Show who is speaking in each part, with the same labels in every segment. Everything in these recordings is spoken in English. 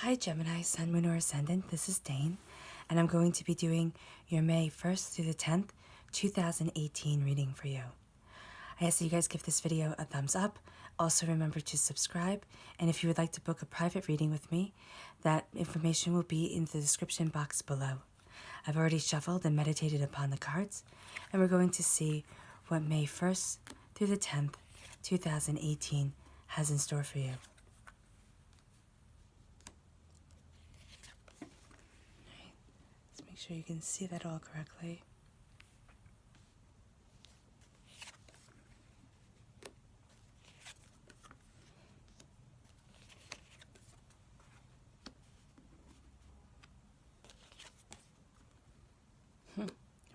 Speaker 1: Hi Gemini, Sun, Moon, or Ascendant. This is Dane, and I'm going to be doing your May 1st through the 10th, 2018 reading for you. I ask that you guys give this video a thumbs up. Also remember to subscribe, and if you would like to book a private reading with me, that information will be in the description box below. I've already shuffled and meditated upon the cards, and we're going to see what May 1st through the 10th, 2018 has in store for you. Make sure you can see that all correctly.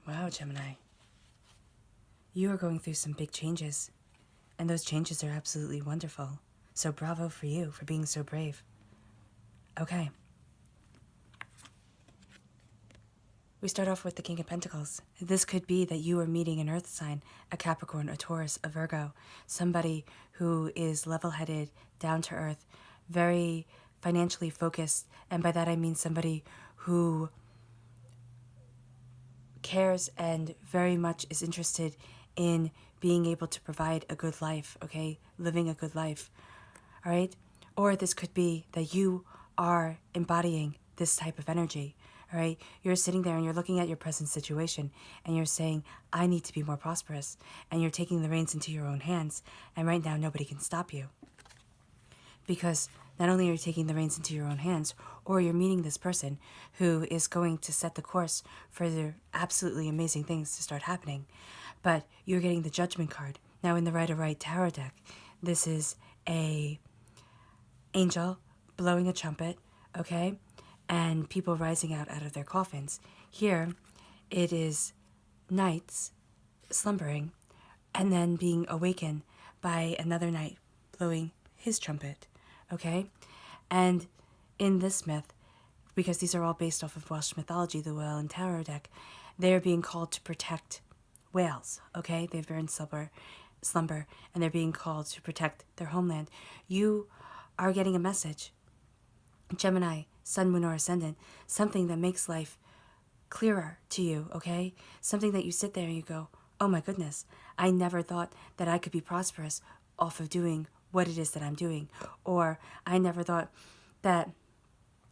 Speaker 1: Wow, Gemini. You are going through some big changes, and those changes are absolutely wonderful. So bravo for you for being so brave. Okay. We start off with the King of Pentacles. This could be that you are meeting an earth sign, a Capricorn, a Taurus, a Virgo, somebody who is level-headed, down-to-earth, very financially focused, and by that I mean somebody who cares and very much is interested in being able to provide a good life, okay? Living a good life, all right? Or this could be that you are embodying this type of energy. All right, you're sitting there and you're looking at your present situation and you're saying, I need to be more prosperous. And you're taking the reins into your own hands. And right now, nobody can stop you. Because not only are you taking the reins into your own hands, or you're meeting this person who is going to set the course for the absolutely amazing things to start happening, but you're getting the Judgment card. Now, in the Rider-Waite Tarot deck, this is a angel blowing a trumpet, okay? And people rising out of their coffins. Here, it is knights slumbering and then being awakened by another knight blowing his trumpet, okay? And in this myth, because these are all based off of Welsh mythology, the Whale and Tarot deck, they're being called to protect whales, okay? They've been in slumber, and they're being called to protect their homeland. You are getting a message, Gemini, Sun, Moon, or Ascendant, something that makes life clearer to you, okay? Something that you sit there and you go, oh my goodness, I never thought that I could be prosperous off of doing what it is that I'm doing. Or I never thought that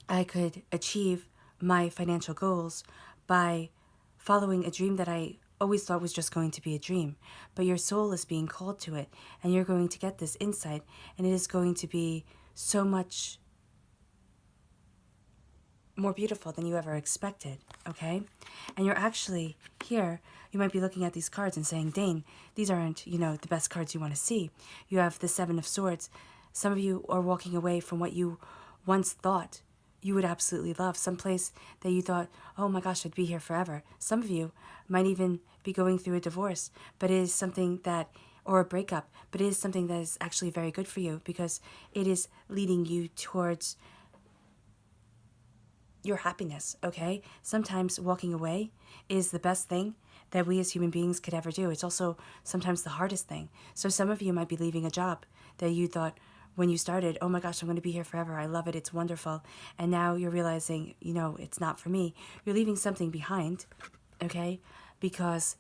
Speaker 1: I could achieve my financial goals by following a dream that I always thought was just going to be a dream. But your soul is being called to it, and you're going to get this insight, and it is going to be so much more beautiful than you ever expected, okay? And you're actually here, you might be looking at these cards and saying, Dane, these aren't, the best cards you want to see. You have the Seven of Swords. Some of you are walking away from what you once thought you would absolutely love, someplace that you thought, oh my gosh, I'd be here forever. Some of you might even be going through a divorce, but it is something that, or a breakup, but it is something that is actually very good for you because it is leading you towards your happiness, okay? Sometimes walking away is the best thing that we as human beings could ever do. It's also sometimes the hardest thing. So some of you might be leaving a job that you thought when you started, oh my gosh, I'm going to be here forever. I love it. It's wonderful. And now you're realizing, it's not for me. You're leaving something behind, okay? Because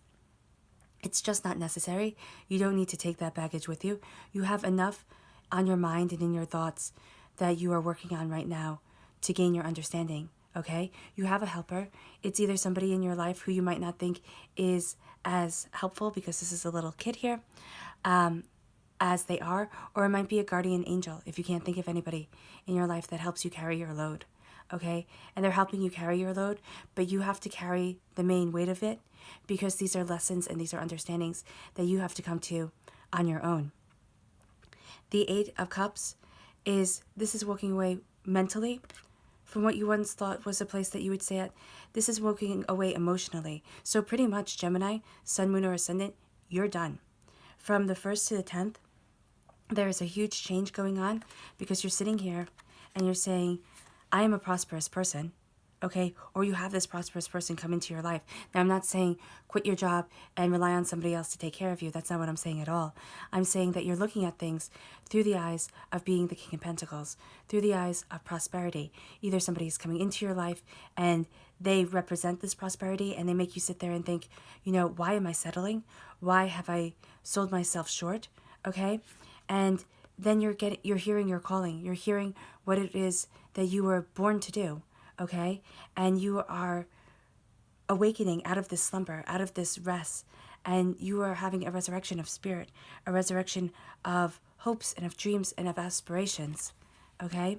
Speaker 1: it's just not necessary. You don't need to take that baggage with you. You have enough on your mind and in your thoughts that you are working on right now to gain your understanding, okay? You have a helper. It's either somebody in your life who you might not think is as helpful because this is a little kid here, as they are, or it might be a guardian angel if you can't think of anybody in your life that helps you carry your load, okay? And they're helping you carry your load, but you have to carry the main weight of it because these are lessons and these are understandings that you have to come to on your own. The Eight of Cups this is walking away mentally from what you once thought was a place that you would stay at. This is walking away emotionally. So pretty much, Gemini, Sun, Moon, or Ascendant, you're done. From the 1st to the 10th, there is a huge change going on because you're sitting here and you're saying, I am a prosperous person, okay? Or you have this prosperous person come into your life. Now, I'm not saying quit your job and rely on somebody else to take care of you. That's not what I'm saying at all. I'm saying that you're looking at things through the eyes of being the King of Pentacles, through the eyes of prosperity. Either somebody's coming into your life and they represent this prosperity and they make you sit there and think, why am I settling? Why have I sold myself short? Okay? And then you're hearing your calling. You're hearing what it is that you were born to do, okay? And you are awakening out of this slumber, out of this rest, and you are having a resurrection of spirit, a resurrection of hopes and of dreams and of aspirations, okay?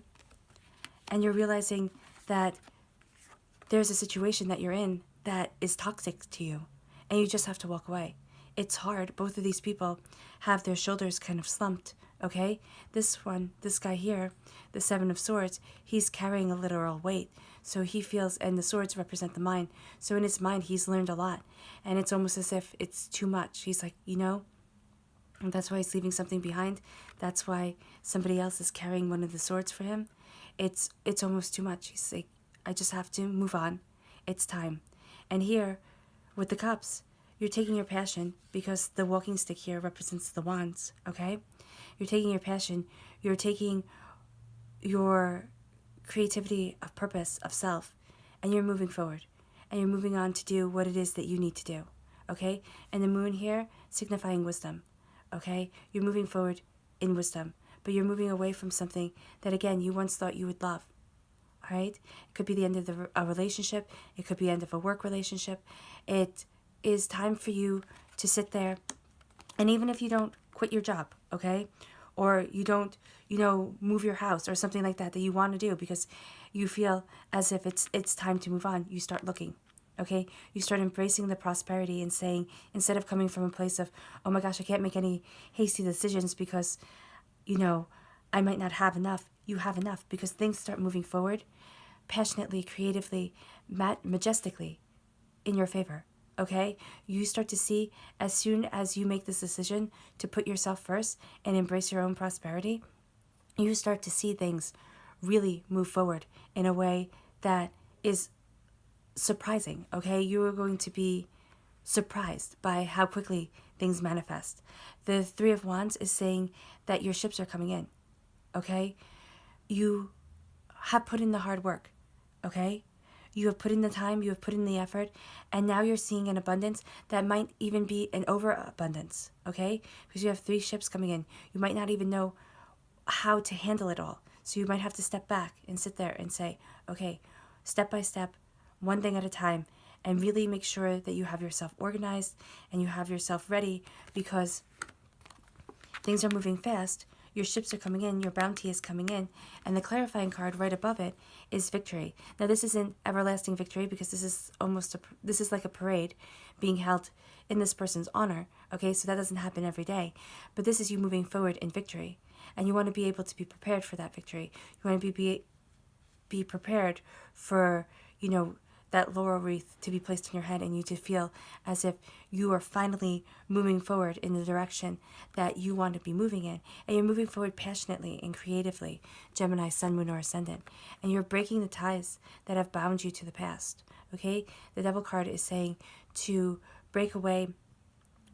Speaker 1: And you're realizing that there's a situation that you're in that is toxic to you, and you just have to walk away. It's hard. Both of these people have their shoulders kind of slumped, okay? This guy here, the Seven of Swords, he's carrying a literal weight. So he feels, and the swords represent the mind. So in his mind, he's learned a lot. And it's almost as if it's too much. He's like, and that's why he's leaving something behind. That's why somebody else is carrying one of the swords for him. It's almost too much. He's like, I just have to move on. It's time. And here, with the cups, you're taking your passion, because the walking stick here represents the wands, okay? You're taking your passion. You're taking your creativity of purpose, of self, and you're moving forward. And you're moving on to do what it is that you need to do, okay? And the moon here signifying wisdom, okay? You're moving forward in wisdom, but you're moving away from something that, again, you once thought you would love, all right? It could be the end of a relationship. It could be the end of a work relationship. It is time for you to sit there, and even if you don't quit your job, okay? Or you don't, move your house or something like that you want to do because you feel as if it's time to move on, you start looking, okay? You start embracing the prosperity and saying, instead of coming from a place of, oh my gosh, I can't make any hasty decisions because, I might not have enough. You have enough because things start moving forward passionately, creatively, majestically in your favor. Okay? You start to see, as soon as you make this decision to put yourself first and embrace your own prosperity, you start to see things really move forward in a way that is surprising. Okay? You are going to be surprised by how quickly things manifest. The Three of Wands is saying that your ships are coming in. Okay? You have put in the hard work. Okay? You have put in the time, you have put in the effort, and now you're seeing an abundance that might even be an overabundance, okay? Because you have 3 ships coming in. You might not even know how to handle it all. So you might have to step back and sit there and say, okay, step by step, one thing at a time, and really make sure that you have yourself organized and you have yourself ready, because things are moving fast. Your ships are coming in, your bounty is coming in, and the clarifying card right above it is victory. Now, this isn't everlasting victory because this is like a parade being held in this person's honor, okay? So that doesn't happen every day. But this is you moving forward in victory, and you want to be able to be prepared for that victory. You want to be prepared for, that laurel wreath to be placed in your head and you to feel as if you are finally moving forward in the direction that you want to be moving in. And you're moving forward passionately and creatively, Gemini, Sun, Moon, or Ascendant. And you're breaking the ties that have bound you to the past, okay? The Devil card is saying to break away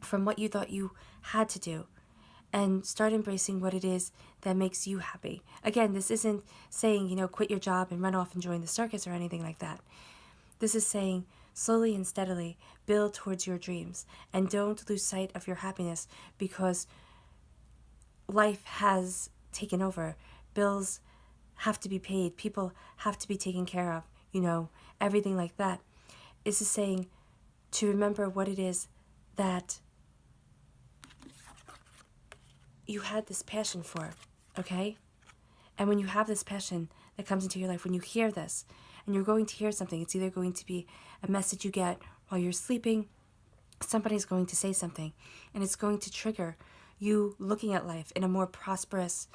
Speaker 1: from what you thought you had to do and start embracing what it is that makes you happy. Again, this isn't saying, quit your job and run off and join the circus or anything like that. This is saying, slowly and steadily, build towards your dreams and don't lose sight of your happiness, because life has taken over. Bills have to be paid. People have to be taken care of, everything like that. This is saying to remember what it is that you had this passion for, okay? And when you have this passion that comes into your life, when you hear this, and you're going to hear something, it's either going to be a message you get while you're sleeping, somebody's going to say something, and it's going to trigger you looking at life in a more prosperous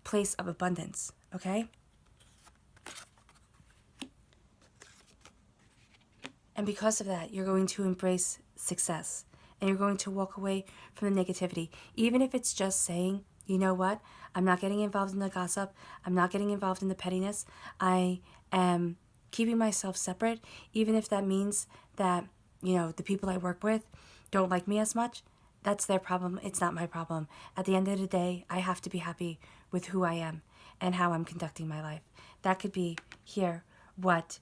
Speaker 1: place of abundance, okay? And because of that, you're going to embrace success, and you're going to walk away from the negativity, even if it's just saying, you know what, I'm not getting involved in the gossip, I'm not getting involved in the pettiness, I am keeping myself separate, even if that means that, the people I work with don't like me as much, that's their problem. It's not my problem. At the end of the day, I have to be happy with who I am and how I'm conducting my life. That could be here what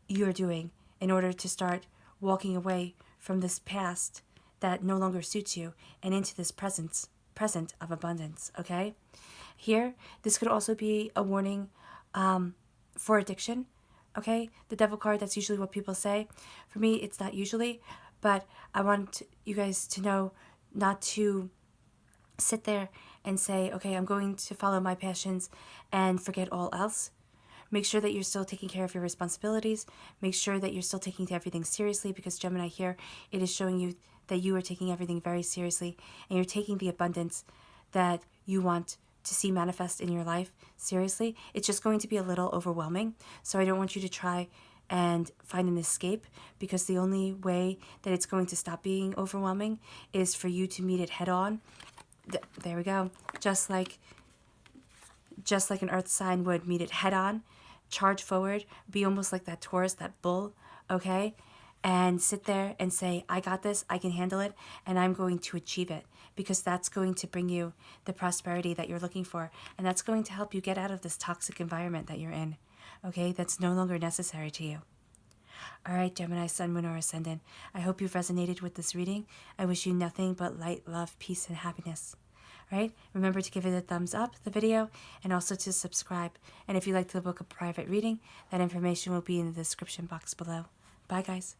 Speaker 1: you're doing in order to start walking away from this past that no longer suits you and into this present of abundance, okay? Here, this could also be a warning for addiction, okay? The devil card, that's usually what people say. For me, it's not usually, but I want you guys to know not to sit there and say, okay, I'm going to follow my passions and forget all else. Make sure that you're still taking care of your responsibilities. Make sure that you're still taking everything seriously, because Gemini here, it is showing you that you are taking everything very seriously and you're taking the abundance that you want to see manifest in your life seriously. It's just going to be a little overwhelming. So I don't want you to try and find an escape, because the only way that it's going to stop being overwhelming is for you to meet it head on. There we go. Just like an earth sign would meet it head on, charge forward, be almost like that Taurus, that bull, okay? And sit there and say, I got this, I can handle it, and I'm going to achieve it, because that's going to bring you the prosperity that you're looking for, and that's going to help you get out of this toxic environment that you're in, okay? That's no longer necessary to you. All right, Gemini, Sun, Moon, or Ascendant, I hope you've resonated with this reading. I wish you nothing but light, love, peace, and happiness. All right, remember to give it a thumbs up, the video, and also to subscribe. And if you'd like to book a private reading, that information will be in the description box below. Bye, guys.